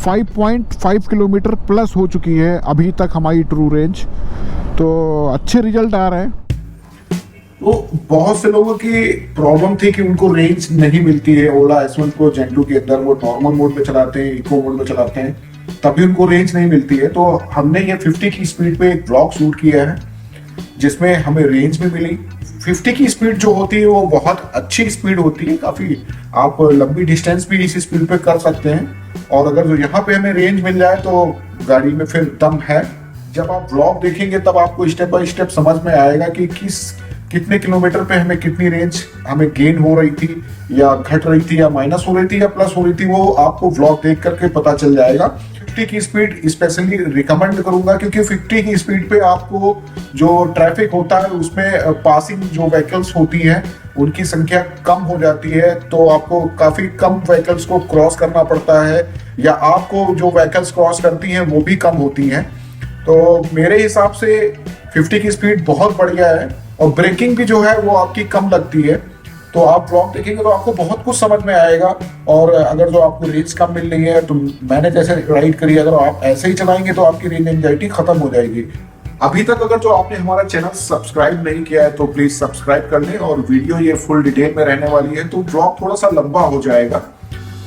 5.5 kilometre plus हो चुकी है अभी तक हमारी ट्रू रेंज, तो अच्छे रिजल्ट आ रहे हैं। तो बहुत से लोगों की प्रॉब्लम थी कि उनको रेंज नहीं मिलती है ओला S1 Pro Gen 2 के अंदर। वो नॉर्मल मोड में चलाते हैं, इको मोड में चलाते हैं, तभी उनको रेंज नहीं मिलती है। तो हमने ये 50 की स्पीड पे एक ब्लॉग शूट किया है जिसमें हमें रेंज भी मिली। 50 की स्पीड जो होती है वो बहुत अच्छी स्पीड होती है, काफी आप लंबी डिस्टेंस भी इस स्पीड पे कर सकते हैं। और अगर जो यहाँ पे हमें रेंज मिल जाए तो गाड़ी में फिर दम है। जब आप ब्लॉग देखेंगे तब आपको स्टेप बाय स्टेप समझ में आएगा कि कितने किलोमीटर पे हमें कितनी रेंज हमें गेन हो रही थी, या घट रही थी, या माइनस हो रही थी, या प्लस हो रही थी, वो आपको व्लॉग देख करके पता चल जाएगा। 50 की स्पीड स्पेशली रिकमेंड करूंगा क्योंकि 50 की स्पीड पे आपको जो ट्रैफिक होता है उसमें पासिंग जो व्हीकल्स होती हैं उनकी संख्या कम हो जाती है, तो आपको काफी कम व्हीकल्स को क्रॉस करना पड़ता है, या आपको जो व्हीकल्स क्रॉस करती हैं वो भी कम होती हैं। तो मेरे हिसाब से 50 की स्पीड बहुत बढ़िया है, और ब्रेकिंग भी जो है वो आपकी कम लगती है। तो आप ब्लॉग देखेंगे तो आपको बहुत कुछ समझ में आएगा। और अगर जो आपको रेंज कम मिल रही है तो मैंने जैसे राइड करी, अगर आप ऐसे ही चलाएंगे तो आपकी रेंज एंजाइटी खत्म हो जाएगी। अभी तक अगर जो आपने हमारा चैनल सब्सक्राइब नहीं किया है तो प्लीज सब्सक्राइब कर लें। और वीडियो ये फुल डिटेल में रहने वाली है तो ब्लॉग थोड़ा सा लंबा हो जाएगा,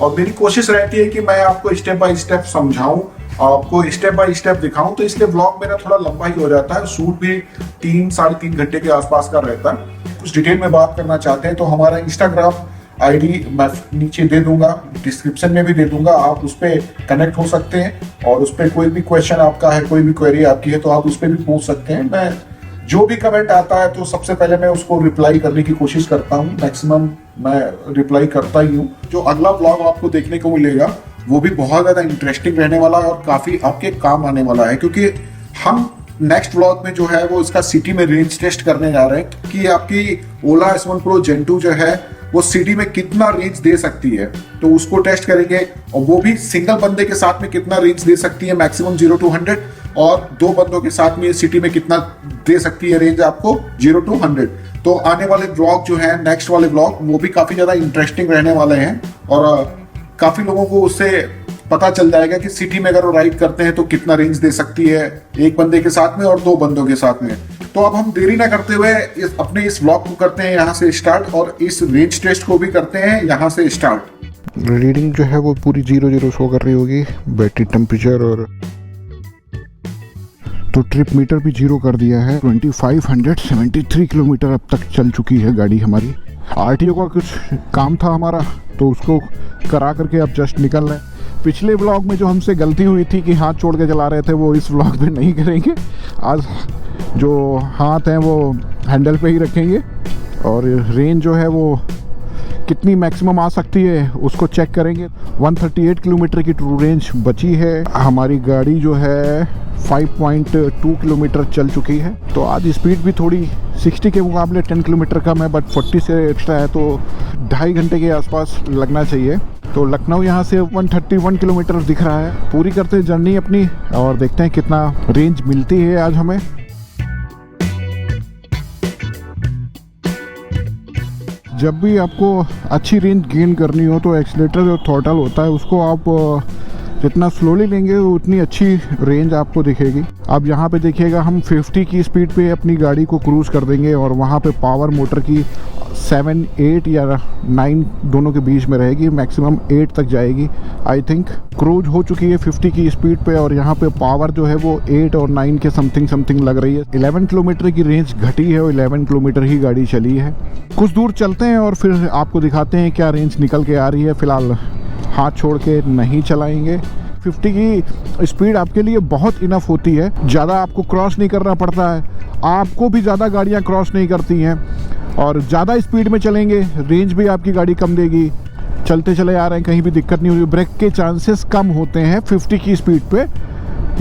और मेरी कोशिश रहती है कि मैं आपको स्टेप बाय स्टेप समझाऊं, आपको स्टेप बाय स्टेप दिखाऊं, तो इसलिए व्लॉग मेरा थोड़ा लंबा ही हो जाता है। शूट भी 3-3.5 घंटे के आसपास का रहता है। कुछ डिटेल में बात करना चाहते हैं तो हमारा इंस्टाग्राम आईडी मैं नीचे दे दूंगा, डिस्क्रिप्शन में भी दे दूंगा, आप उस पर कनेक्ट हो सकते हैं। और उस पर कोई भी क्वेश्चन आपका है, कोई भी क्वेरी आपकी है तो आप उस पर भी पूछ सकते हैं। मैं जो भी कमेंट आता है तो सबसे पहले मैं उसको रिप्लाई करने की कोशिश करता हूँ, मैक्सिमम मैं रिप्लाई करता ही हूँ। जो अगला ब्लॉग आपको देखने को मिलेगा वो भी बहुत ज्यादा इंटरेस्टिंग रहने वाला है और काफी आपके काम आने वाला है, क्योंकि हम नेक्स्ट व्लॉग में जो है वो इसका सिटी में रेंज टेस्ट करने जा रहे हैं कि आपकी ओला S1 Pro Gen 2 जो है वो सिटी में कितना रेंज दे सकती है। तो उसको टेस्ट करेंगे, और वो भी सिंगल बंदे के साथ में कितना रेंज दे सकती है, मैक्सिमम 0 to 100, और 2 बंदों के साथ में सिटी में कितना दे सकती है रेंज आपको 0 to 100। तो आने वाले ब्लॉग जो है, नेक्स्ट वाले ब्लॉग, वो भी काफी ज्यादा इंटरेस्टिंग रहने वाले हैं, और काफी लोगों को उससे पता चल जाएगा कि सिटी में अगर वो राइड करते हैं तो कितना रेंज दे सकती है एक बंदे के साथ में और 2 बंदों के साथ में। तो अब हम देरी ना करते हुए अपने इस व्लॉग को करते हैं यहाँ से स्टार्ट, और इस रेंज टेस्ट को भी करते हैं यहाँ से स्टार्ट। रीडिंग जो है वो पूरी 0 शो कर रही होगी, बैटरी टेम्परेचर, और तो ट्रिप मीटर भी 0 कर दिया है। 2573 किलोमीटर अब तक चल चुकी है गाड़ी हमारी। आरटीओ का कुछ काम था हमारा तो उसको करा करके अब जस्ट निकल रहे हैं। पिछले व्लॉग में जो हमसे गलती हुई थी कि हाथ छोड़ के चला रहे थे, वो इस व्लॉग में नहीं करेंगे। आज जो हाथ हैं वो हैंडल पे ही रखेंगे, और रेंज जो है वो कितनी मैक्सिमम आ सकती है उसको चेक करेंगे। 138 किलोमीटर की ट्रू रेंज बची है। हमारी गाड़ी जो है 5.2 किलोमीटर चल चुकी है। तो आज स्पीड भी थोड़ी 60 के मुकाबले 10 किलोमीटर कम है, बट 40 से एक्स्ट्रा है, तो 2.5 घंटे के आसपास लगना चाहिए। तो लखनऊ यहाँ से 131 किलोमीटर दिख रहा है। पूरी करते हैं जर्नी अपनी और देखते हैं कितना रेंज मिलती है आज हमें। जब भी आपको अच्छी रेंज गेन करनी हो तो एक्सीलेटर जो थ्रॉटल होता है उसको आप जितना स्लोली लेंगे उतनी अच्छी रेंज आपको दिखेगी। अब यहाँ पे देखिएगा, हम 50 की स्पीड पे अपनी गाड़ी को क्रूज़ कर देंगे, और वहाँ पे पावर मोटर की 7, 8 या 9 दोनों के बीच में रहेगी, मैक्सिमम 8 तक जाएगी। आई थिंक क्रूज हो चुकी है 50 की स्पीड पे, और यहाँ पे पावर जो है वो 8 और 9 के समथिंग लग रही है। 11 किलोमीटर की रेंज घटी है और 11 किलोमीटर ही गाड़ी चली है। कुछ दूर चलते हैं और फिर आपको दिखाते हैं क्या रेंज निकल के आ रही है। फिलहाल हाथ छोड़ के नहीं चलाएंगे। 50 की स्पीड आपके लिए बहुत इनफ होती है, ज़्यादा आपको क्रॉस नहीं करना पड़ता है, आपको भी ज़्यादा गाड़ियाँ क्रॉस नहीं करती हैं, और ज़्यादा स्पीड में चलेंगे रेंज भी आपकी गाड़ी कम देगी। चलते चले आ रहे हैं, कहीं भी दिक्कत नहीं होगी। ब्रेक के चांसेस कम होते हैं 50 की स्पीड पे,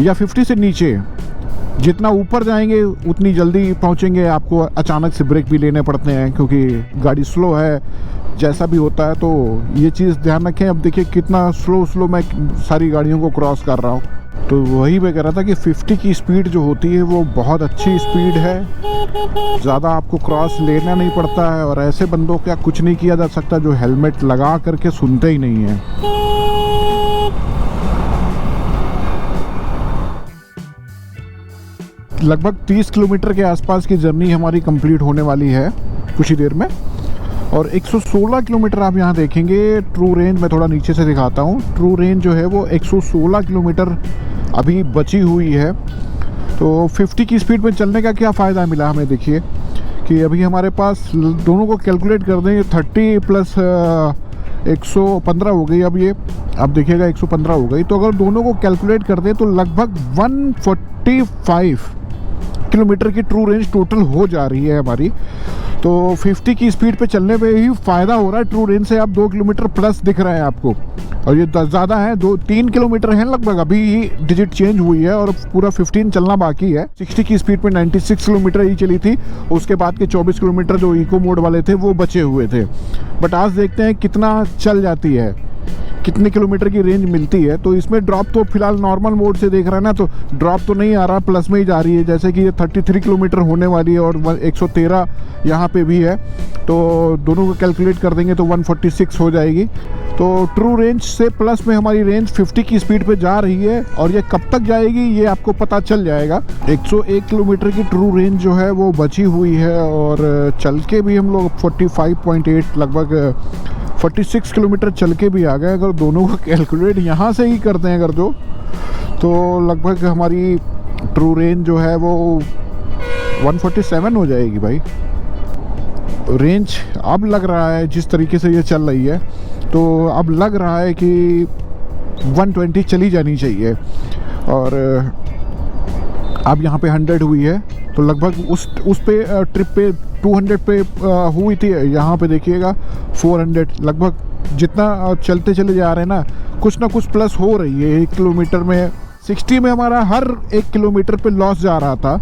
या 50 से नीचे। जितना ऊपर जाएंगे उतनी जल्दी पहुंचेंगे, आपको अचानक से ब्रेक भी लेने पड़ते हैं क्योंकि गाड़ी स्लो है, जैसा भी होता है। तो ये चीज़ ध्यान रखें। अब देखिए कितना स्लो मैं सारी गाड़ियों को क्रॉस कर रहा हूँ। तो वही मैं कह रहा था कि 50 की स्पीड जो होती है वो बहुत अच्छी स्पीड है, ज़्यादा आपको क्रॉस लेना नहीं पड़ता है, और ऐसे बंदों का कुछ नहीं किया जा सकता जो हेलमेट लगा करके सुनते ही नहीं है। लगभग 30 किलोमीटर के आसपास की जर्नी हमारी कंप्लीट होने वाली है कुछ ही देर में। और 116 किलोमीटर आप यहाँ देखेंगे ट्रू रेंज। मैं थोड़ा नीचे से दिखाता हूँ। ट्रू रेंज जो है वो 116 किलोमीटर अभी बची हुई है। तो 50 की स्पीड में चलने का क्या फ़ायदा मिला हमें, देखिए कि अभी हमारे पास दोनों को कैलकुलेट कर दें, 30 प्लस 115 हो गई। अब ये आप देखिएगा 115 हो गई। तो अगर दोनों को कैलकुलेट कर दें तो लगभग 145 किलोमीटर की ट्रू रेंज टोटल हो जा रही है हमारी। तो 50 की स्पीड पे चलने पे ही फ़ायदा हो रहा है। ट्रू रेंज से आप 2 किलोमीटर प्लस दिख रहे हैं आपको, और ये ज़्यादा है, 2-3 किलोमीटर है लगभग। अभी ही डिजिट चेंज हुई है और पूरा 15 चलना बाकी है। 60 की स्पीड पे 96 किलोमीटर ही चली थी। उसके बाद के 24 किलोमीटर जो इको मोड वाले थे वो बचे हुए थे। बट आज देखते हैं कितना चल जाती है, कितने किलोमीटर की रेंज मिलती है। तो इसमें ड्रॉप तो फिलहाल नॉर्मल मोड से देख रहा है ना, तो ड्रॉप तो नहीं आ रहा, प्लस में ही जा रही है। जैसे कि ये 33 किलोमीटर होने वाली है और 113 यहाँ पे भी है। तो दोनों को कैलकुलेट कर देंगे तो 146 हो जाएगी। तो ट्रू रेंज से प्लस में हमारी रेंज 50 की स्पीड पे जा रही है। और ये कब तक जाएगी ये आपको पता चल जाएगा। 101 किलोमीटर की ट्रू रेंज जो है वो बची हुई है, और चल के भी हम लोग 45.8 लगभग 46 किलोमीटर चल के भी आ गए। अगर दोनों को कैलकुलेट यहाँ से ही करते हैं अगर तो लगभग हमारी ट्रू रेंज जो है वो 147 हो जाएगी भाई। रेंज अब लग रहा है जिस तरीके से ये चल रही है, तो अब लग रहा है कि 120 चली जानी चाहिए। और अब यहाँ पे 100 हुई है, तो लगभग उस पे ट्रिप पे 200 पे हुई थी। यहाँ पे देखिएगा 400, लगभग जितना चलते चले जा रहे हैं ना कुछ प्लस हो रही है। 1 किलोमीटर में 60 में हमारा हर 1 किलोमीटर पे लॉस जा रहा था,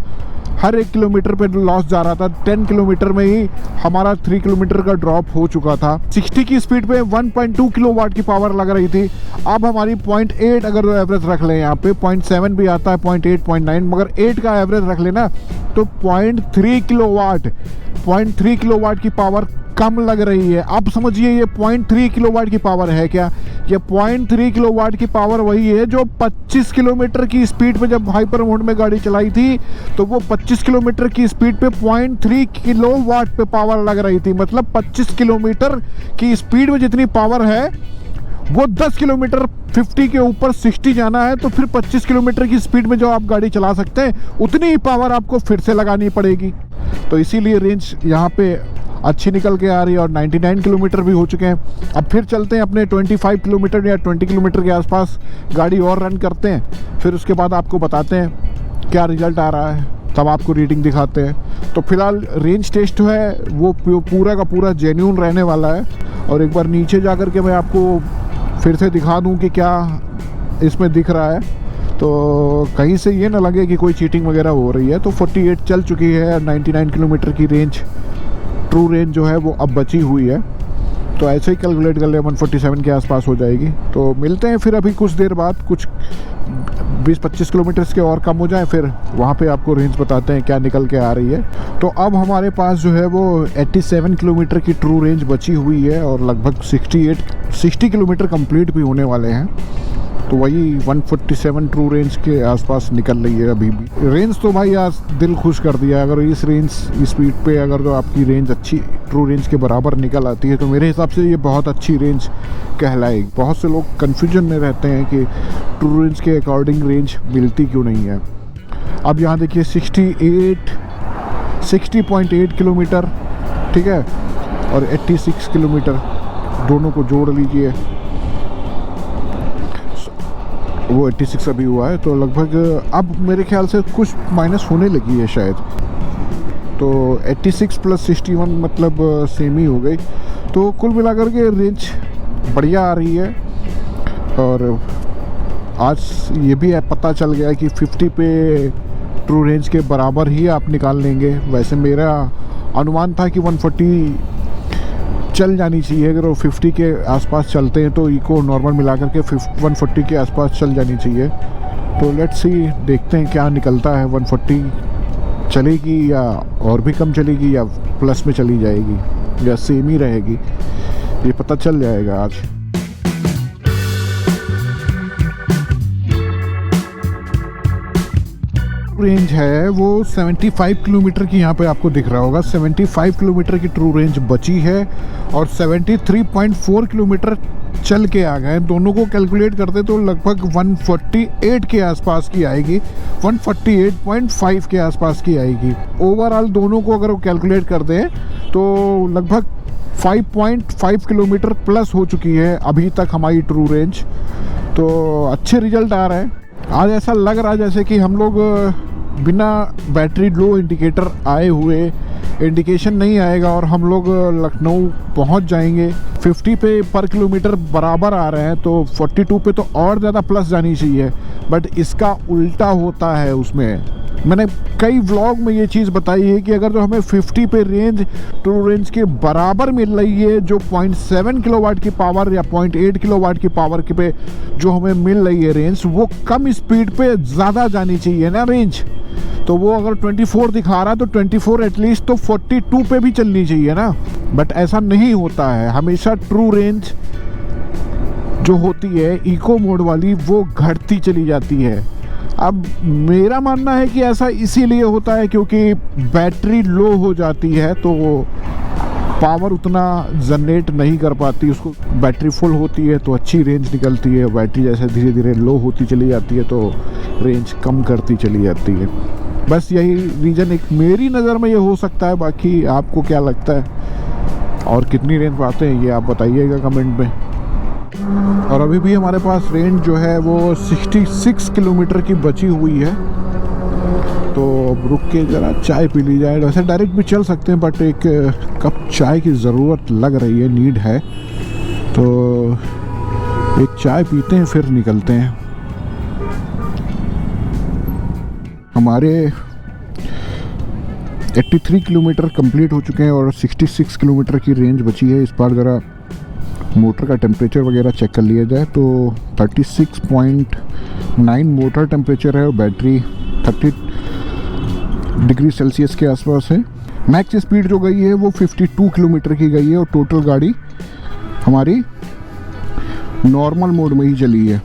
हर 1 किलोमीटर पे लॉस जा रहा था। 10 किलोमीटर में ही हमारा 3 किलोमीटर का ड्रॉप हो चुका था। 60 की स्पीड पे 1.2 किलोवाट की पावर लग रही थी। अब हमारी 0.8 अगर एवरेज रख लें, यहाँ पे 0.7 भी आता है, 0.8, 0.9, मगर 8 का एवरेज रख लेना तो 0.3 किलोवाट की पावर कम लग रही है। अब समझिए ये 0.3 किलोवाट की पावर है क्या? ये 0.3 किलोवाट की पावर वही है जो 25 किलोमीटर की स्पीड पे जब हाइपर मोड में गाड़ी चलाई थी तो वो 25 किलोमीटर की स्पीड पे 0.3 किलोवाट पे पावर लग रही थी। मतलब 25 किलोमीटर की स्पीड में जितनी पावर है वो 10 किलोमीटर 50 के ऊपर 60 जाना है, तो फिर 25 किलोमीटर की स्पीड में जो आप गाड़ी चला सकते हैं उतनी ही पावर आपको फिर से लगानी पड़ेगी। तो इसीलिए रेंज यहाँ पे अच्छी निकल के आ रही है। और 99 किलोमीटर भी हो चुके हैं। अब फिर चलते हैं अपने 25 किलोमीटर या 20 किलोमीटर के आसपास गाड़ी और रन करते हैं, फिर उसके बाद आपको बताते हैं क्या रिजल्ट आ रहा है, तब आपको रीडिंग दिखाते हैं। तो फिलहाल रेंज टेस्ट है वो पूरा का पूरा जेन्युइन रहने वाला है। और एक बार नीचे जा कर के मैं आपको फिर से दिखा दूं कि क्या इसमें दिख रहा है, तो कहीं से ये ना लगे कि कोई चीटिंग वगैरह हो रही है। तो 48 चल चुकी है। 99 किलोमीटर की रेंज ट्रू रेंज जो है वो अब बची हुई है। तो ऐसे ही कैलकुलेट कर ले 147 के आसपास हो जाएगी। तो मिलते हैं फिर अभी कुछ देर बाद, कुछ 20-25 किलोमीटर के और कम हो जाए, फिर वहाँ पे आपको रेंज बताते हैं क्या निकल के आ रही है। तो अब हमारे पास जो है वो 87 किलोमीटर की ट्रू रेंज बची हुई है और लगभग 60 किलोमीटर कंप्लीट भी होने वाले हैं। तो वही 147 ट्रू रेंज के आसपास निकल रही है अभी भी। रेंज तो भाई आज दिल खुश कर दिया। अगर इस स्पीड पे अगर जो आपकी रेंज अच्छी ट्रू रेंज के बराबर निकल आती है तो मेरे हिसाब से ये बहुत अच्छी रेंज कहलाएगी। बहुत से लोग कन्फ्यूजन में रहते हैं कि ट्रू रेंज के अकॉर्डिंग रेंज मिलती क्यों नहीं है। अब यहाँ देखिए 60.8 किलोमीटर, ठीक है, और 86 किलोमीटर दोनों को जोड़ लीजिए, वो 86 अभी हुआ है। तो लगभग अब मेरे ख्याल से कुछ माइनस होने लगी है शायद। तो 86 प्लस 61 मतलब सेम ही हो गई। तो कुल मिलाकर के रेंज बढ़िया आ रही है। और आज ये भी पता चल गया कि 50 पे ट्रू रेंज के बराबर ही आप निकाल लेंगे। वैसे मेरा अनुमान था कि 140 चल जानी चाहिए। अगर वो 50 के आसपास चलते हैं तो इको नॉर्मल मिलाकर के 140 के आसपास चल जानी चाहिए। तो लेट्स सी, देखते हैं क्या निकलता है। 140 चलेगी या और भी कम चलेगी या प्लस में चली जाएगी या सेम ही रहेगी, ये पता चल जाएगा आज। रेंज है वो 75 किलोमीटर की यहाँ पे आपको दिख रहा होगा। 75 किलोमीटर की ट्रू रेंज बची है और 73.4 किलोमीटर चल के आ गए। दोनों को कैलकुलेट करते तो लगभग 148 के आसपास की आएगी, 148.5 के आसपास की आएगी। ओवरऑल दोनों को अगर कैलकुलेट कर दें तो लगभग 5.5 किलोमीटर प्लस हो चुकी है अभी तक हमारी ट्रू रेंज। तो अच्छे रिजल्ट आ रहे हैं। आज ऐसा लग रहा है जैसे कि हम लोग बिना बैटरी लो इंडिकेटर आए हुए इंडिकेशन नहीं आएगा और हम लोग लखनऊ पहुंच जाएंगे। 50 पे पर किलोमीटर बराबर आ रहे हैं तो 42 पे तो और ज़्यादा प्लस जानी चाहिए, बट इसका उल्टा होता है। उसमें मैंने कई व्लॉग में ये चीज़ बताई है कि अगर जो हमें 50 पे रेंज ट्रू रेंज के बराबर मिल रही है, जो 0.7 किलोवाट की पावर या 0.8 किलोवाट की पावर के पे जो हमें मिल रही है रेंज, वो कम स्पीड पे ज़्यादा जानी चाहिए ना रेंज। तो वो अगर 24 दिखा रहा है तो 24 एटलीस्ट तो 42 पे भी चलनी चाहिए ना, बट ऐसा नहीं होता है। हमेशा ट्रू रेंज जो होती है इको मोड वाली वो घटती चली जाती है। अब मेरा मानना है कि ऐसा इसीलिए होता है क्योंकि बैटरी लो हो जाती है तो पावर उतना जनरेट नहीं कर पाती। उसको बैटरी फुल होती है तो अच्छी रेंज निकलती है, बैटरी जैसे धीरे धीरे लो होती चली जाती है तो रेंज कम करती चली जाती है। बस यही रीज़न एक मेरी नज़र में ये हो सकता है। बाकी आपको क्या लगता है और कितनी रेंज पाते हैं ये आप बताइएगा कमेंट में। और अभी भी हमारे पास रेंज जो है वो 66 किलोमीटर की बची हुई है। तो रुक के ज़रा चाय पी ली जाए। वैसे डायरेक्ट भी चल सकते हैं बट एक कप चाय की ज़रूरत लग रही है, नीड है, तो एक चाय पीते हैं फिर निकलते हैं। हमारे 83 किलोमीटर कंप्लीट हो चुके हैं और 66 किलोमीटर की रेंज बची है। इस बार ज़रा मोटर का टेम्परेचर वगैरह चेक कर लिया जाए तो 36.9 मोटर टेम्परेचर है और बैटरी 30 डिग्री सेल्सियस के आसपास है। मैक्स स्पीड जो गई है वो 52 किलोमीटर की गई है और टोटल गाड़ी हमारी नॉर्मल मोड में ही चली है।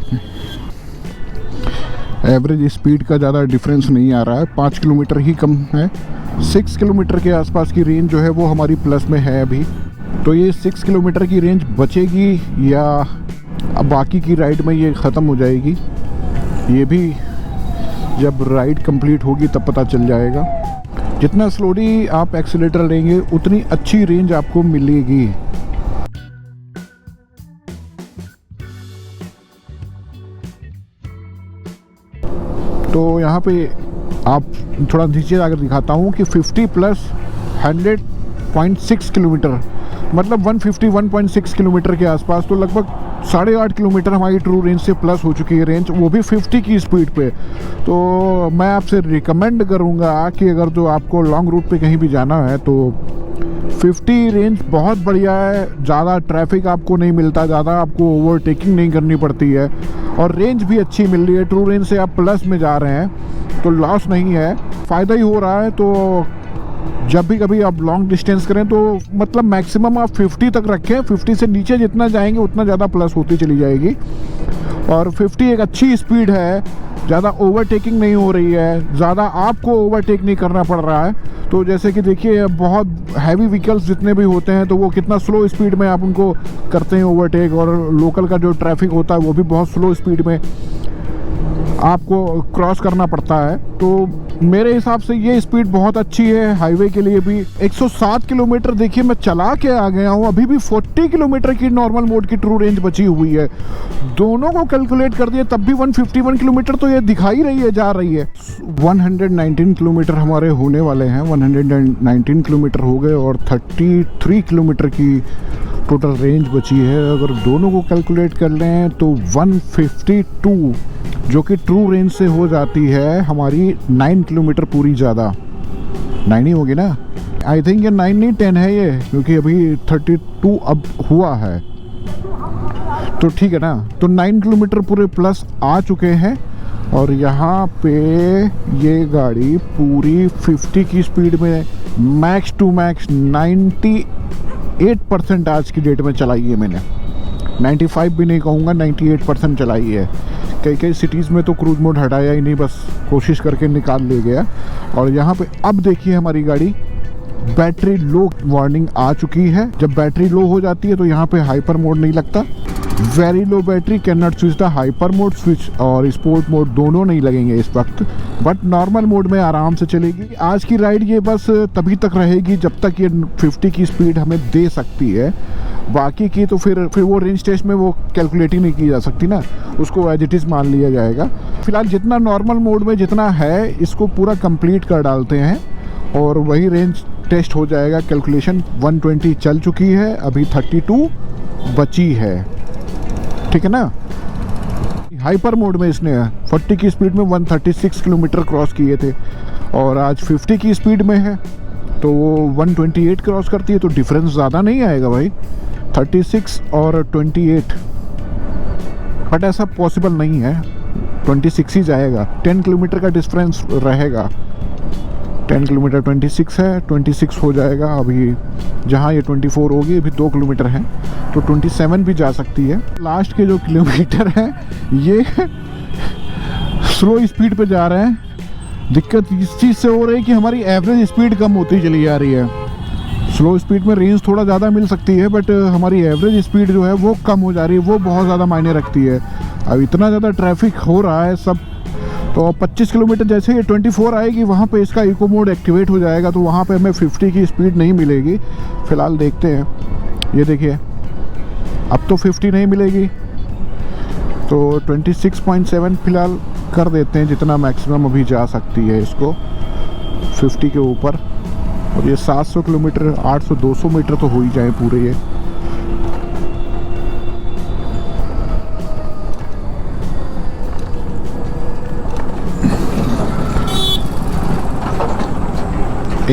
एवरेज स्पीड का ज़्यादा डिफरेंस नहीं आ रहा है, 5 किलोमीटर ही कम है। 6 किलोमीटर के आसपास की रेंज जो है वो हमारी प्लस में है अभी। तो ये 6 किलोमीटर की रेंज बचेगी या अब बाकी की राइड में ये ख़त्म हो जाएगी, ये भी जब राइड कंप्लीट होगी तब पता चल जाएगा। जितना स्लोली आप एक्सीलेटर लेंगे उतनी अच्छी रेंज आपको मिलेगी। तो यहाँ पे आप थोड़ा नीचे अगर दिखाता हूँ कि 50 प्लस 100.6 किलोमीटर मतलब 151.6 किलोमीटर के आसपास, तो लगभग 8.5 किलोमीटर हमारी ट्रू रेंज से प्लस हो चुकी है रेंज, वो भी 50 की स्पीड पे। तो मैं आपसे रिकमेंड करूँगा कि अगर जो आपको लॉन्ग रूट पे कहीं भी जाना है तो 50 रेंज बहुत बढ़िया है। ज़्यादा ट्रैफिक आपको नहीं मिलता, ज़्यादा आपको ओवरटेकिंग नहीं करनी पड़ती है और रेंज भी अच्छी मिल रही है। ट्रू रेंज से आप प्लस में जा रहे हैं तो लॉस नहीं है, फ़ायदा ही हो रहा है। तो जब भी कभी आप लॉन्ग डिस्टेंस करें तो मतलब मैक्सिमम आप 50 तक रखें। 50 से नीचे जितना जाएंगे उतना ज़्यादा प्लस होती चली जाएगी और 50 एक अच्छी स्पीड है, ज़्यादा ओवरटेकिंग नहीं हो रही है, ज़्यादा आपको ओवरटेक नहीं करना पड़ रहा है। तो जैसे कि देखिए बहुत हैवी व्हीकल्स जितने भी होते हैं तो वो कितना स्लो स्पीड में आप उनको करते हैं ओवरटेक, और लोकल का जो ट्रैफिक होता है वो भी बहुत स्लो स्पीड में आपको क्रॉस करना पड़ता है। तो मेरे हिसाब से ये स्पीड बहुत अच्छी है हाईवे के लिए भी। 107 किलोमीटर देखिए मैं चला के आ गया हूँ, अभी भी 40 किलोमीटर की नॉर्मल मोड की ट्रू रेंज बची हुई है। दोनों को कैलकुलेट कर दिए तब भी 151 किलोमीटर तो ये दिखा ही रही है, जा रही है। 119 किलोमीटर हमारे होने वाले हैं, 119 किलोमीटर हो गए और 33 किलोमीटर की टोटल रेंज बची है। अगर दोनों को कैलकुलेट कर लें तो 152 जो कि ट्रू रेंज से हो जाती है हमारी 9 किलोमीटर पूरी ज़्यादा। 9 ही होगी ना, आई थिंक ये 9 नहीं 10 है ये, क्योंकि अभी 32 अब हुआ है तो ठीक है ना। तो 9 किलोमीटर पूरे प्लस आ चुके हैं और यहाँ पे ये गाड़ी पूरी 50 की स्पीड में मैक्स टू मैक्स 98% आज की डेट में चलाई है मैंने। 95 भी नहीं कहूँगा, 98% चलाई है। कई कई सिटीज़ में तो क्रूज मोड हटाया ही नहीं, बस कोशिश करके निकाल ले गया। और यहाँ पे अब देखिए हमारी गाड़ी बैटरी लो वार्निंग आ चुकी है। जब बैटरी लो हो जाती है तो यहाँ पे हाइपर मोड नहीं लगता। Very low battery can not switch the hyper mode, switch और स्पोर्ट मोड दोनों नहीं लगेंगे इस वक्त, बट नॉर्मल मोड में आराम से चलेगी। आज की राइड ये बस तभी तक रहेगी जब तक ये 50 की स्पीड हमें दे सकती है। बाकी की तो फिर वो रेंज टेस्ट में वो कैलकुलेट ही नहीं की जा सकती ना, उसको एज इट इज़ मान लिया जाएगा। फिलहाल जितना नॉर्मल मोड में जितना है इसको पूरा कंप्लीट कर डालते हैं और वही रेंज टेस्ट हो जाएगा। कैलकुलेशन 120 चल चुकी है, अभी 32 बची है, ठीक है ना। हाइपर मोड में इसने 40 की स्पीड में 136 किलोमीटर क्रॉस किए थे और आज 50 की स्पीड में है तो वो 128 क्रॉस करती है, तो डिफरेंस ज़्यादा नहीं आएगा भाई, 36 और 28। बट ऐसा पॉसिबल नहीं है, 26 ही जाएगा, 10 किलोमीटर का डिफरेंस रहेगा। 10 किलोमीटर 26 है, 26 हो जाएगा। अभी जहाँ ये 24 होगी, अभी 2 किलोमीटर है तो 27 भी जा सकती है। लास्ट के जो किलोमीटर हैं ये स्लो स्पीड पे जा रहे हैं। दिक्कत इस चीज़ से हो रही है कि हमारी एवरेज स्पीड कम होती चली जा रही है। स्लो स्पीड में रेंज थोड़ा ज़्यादा मिल सकती है, बट हमारी एवरेज स्पीड जो है वो कम हो जा रही है, वो बहुत ज़्यादा मायने रखती है। अब इतना ज़्यादा ट्रैफिक हो रहा है सब, तो 25 किलोमीटर जैसे ये 24 आएगी वहाँ पे इसका इको मोड एक्टिवेट हो जाएगा, तो वहाँ पे हमें 50 की स्पीड नहीं मिलेगी। फ़िलहाल देखते हैं, ये देखिए अब तो 50 नहीं मिलेगी, तो 26.7 फ़िलहाल कर देते हैं, जितना मैक्सिमम अभी जा सकती है इसको 50 के ऊपर। और ये 700 किलोमीटर 800-200 मीटर तो हो ही जाए पूरे ये।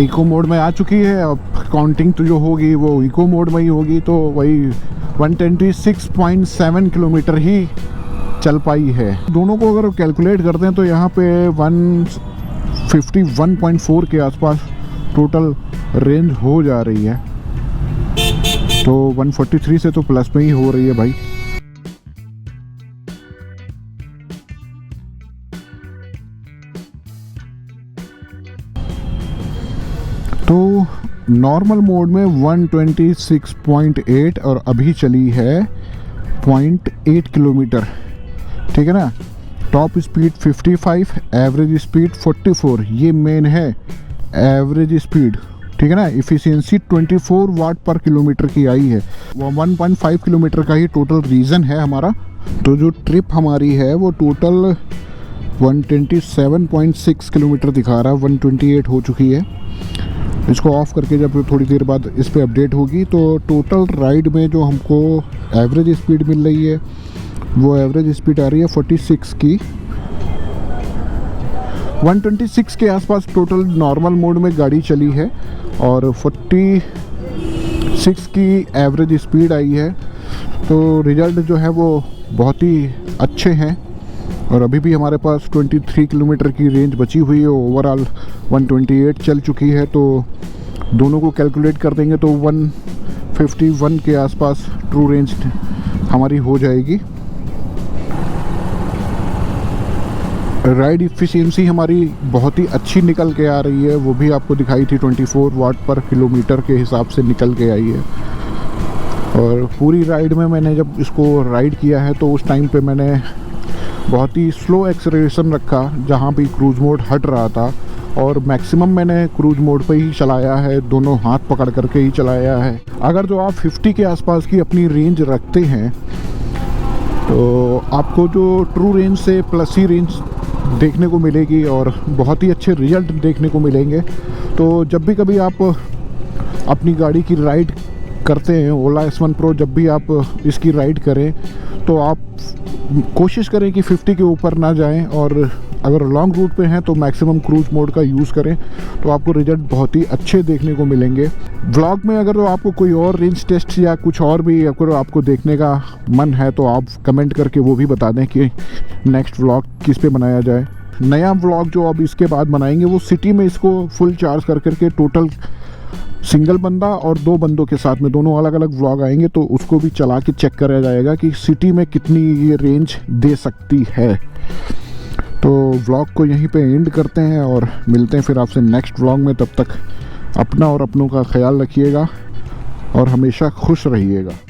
इको मोड में आ चुकी है। अब काउंटिंग तो जो होगी वो इको मोड में ही होगी, तो वही 126.7 किलोमीटर ही चल पाई है। दोनों को अगर कैलकुलेट करते हैं तो यहाँ पे 151.4 के आसपास टोटल रेंज हो जा रही है, तो 143 से तो प्लस में ही हो रही है भाई। तो नॉर्मल मोड में 126.8 और अभी चली है 0.8 किलोमीटर, ठीक है ना। टॉप स्पीड 55, एवरेज स्पीड 44, ये मेन है एवरेज स्पीड, ठीक है ना। इफ़िशियंसी 24 वाट पर किलोमीटर की आई है। वो 1.5 किलोमीटर का ही टोटल रीजन है हमारा। तो जो ट्रिप हमारी है वो टोटल 127.6 किलोमीटर दिखा रहा है, 128 हो चुकी है। इसको ऑफ करके जब थोड़ी देर बाद इस पर अपडेट होगी तो टोटल राइड में जो हमको एवरेज स्पीड मिल रही है वो एवरेज स्पीड आ रही है 46 की। 126 के आसपास टोटल नॉर्मल मोड में गाड़ी चली है और 46 की एवरेज स्पीड आई है। तो रिजल्ट जो है वो बहुत ही अच्छे हैं और अभी भी हमारे पास 23 किलोमीटर की रेंज बची हुई है। ओवरऑल 128 चल चुकी है, तो दोनों को कैलकुलेट कर देंगे तो 151 के आसपास ट्रू रेंज हमारी हो जाएगी। राइड इफ़िशियंसी हमारी बहुत ही अच्छी निकल के आ रही है, वो भी आपको दिखाई थी 24 वाट पर किलोमीटर के हिसाब से निकल के आई है। और पूरी राइड में मैंने जब इसको राइड किया है तो उस टाइम पे मैंने बहुत ही स्लो एक्सेलरेशन रखा जहाँ भी क्रूज़ मोड हट रहा था, और मैक्सिमम मैंने क्रूज़ मोड पे ही चलाया है, दोनों हाथ पकड़ करके ही चलाया है। अगर जो आप 50 के आसपास की अपनी रेंज रखते हैं तो आपको जो ट्रू रेंज से प्लस ही रेंज देखने को मिलेगी और बहुत ही अच्छे रिजल्ट देखने को मिलेंगे। तो जब भी कभी आप अपनी गाड़ी की राइड करते हैं, ओला S1 Pro, जब भी आप इसकी राइड करें तो आप कोशिश करें कि 50 के ऊपर ना जाएं, और अगर लॉन्ग रूट पे हैं तो मैक्सिमम क्रूज़ मोड का यूज़ करें, तो आपको रिजल्ट बहुत ही अच्छे देखने को मिलेंगे। व्लॉग में अगर तो आपको कोई और रेंज टेस्ट या कुछ और भी अगर आपको देखने का मन है तो आप कमेंट करके वो भी बता दें कि नेक्स्ट व्लॉग किस पे बनाया जाए। नया व्लॉग जो अब इसके बाद बनाएंगे वो सिटी में इसको फुल चार्ज कर करके टोटल सिंगल बंदा और 2 बंदों के साथ में दोनों अलग अलग व्लॉग आएंगे, तो उसको भी चला के चेक करा जाएगा कि सिटी में कितनी ये रेंज दे सकती है। तो व्लॉग को यहीं पे एंड करते हैं और मिलते हैं फिर आपसे नेक्स्ट व्लॉग में। तब तक अपना और अपनों का ख्याल रखिएगा और हमेशा खुश रहिएगा।